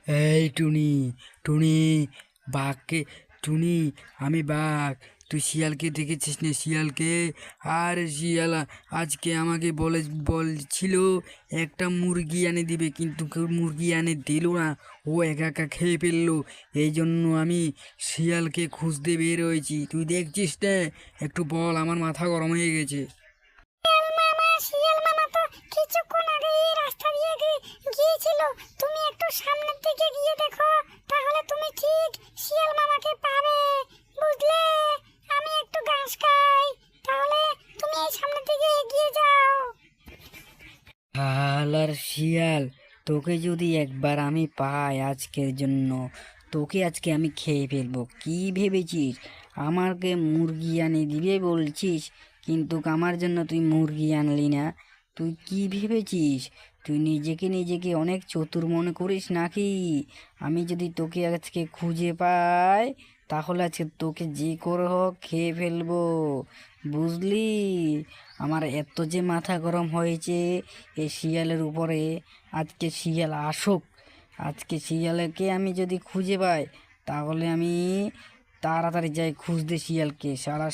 এই টুনি, টুনি, বাঘকে, টুনি, আমি বাঘ। তুই শিয়ালকে দেখেছিস না? শিয়ালকে? আরে শিয়াল আজকে আমাকে বলছিল একটা মুরগি এনে দিবে, কিন্তু কেউ মুরগি এনে দিল না। ও একা একা খেয়ে ফেললো। এই জন্য আমি শিয়ালকে খুঁজতে বের হয়েছি। তুই দেখছিস না? একটু বল, আমার মাথা গরম হয়ে গেছে। শিয়াল মামা তো কিছুক্ষণ আগে এই রাস্তা দিয়ে গিয়েছিল। তুমি একটু সামনের দিকে গিয়ে দেখো, তাহলে তুমি ঠিক শিয়াল মামাকে পাবে। বুঝলে, আমি একটু ঘাস খাই, তাহলে তুমি এই সামনের দিকে এগিয়ে যাও। হালার শিয়াল, তোকে যদি একবার আমি পাই আজকের জন্য, তোকে আজকে আমি খেয়ে ফেলবো। কি ভেবেছিস আমাকে মুরগি আনি দিবে বলছিস, কিন্তু আমার জন্য তুই মুরগি আনলি না? তুই কি ভেবেছিস? তুই নিজেকে অনেক চতুর মনে করিস নাকি? আমি যদি তোকে আজকে খুঁজে পাই, তাহলে আজকে তোকে যে করে হোক খেয়ে ফেলবো, বুঝলি? আমার এত যে মাথা গরম হয়েছে এই শিয়ালের উপরে। আজকে শিয়াল আসুক, আজকে শিয়ালকে আমি যদি খুঁজে পাই, তাহলে আমি তাড়াতাড়ি যাই খুঁজতে শিয়ালকে। সারা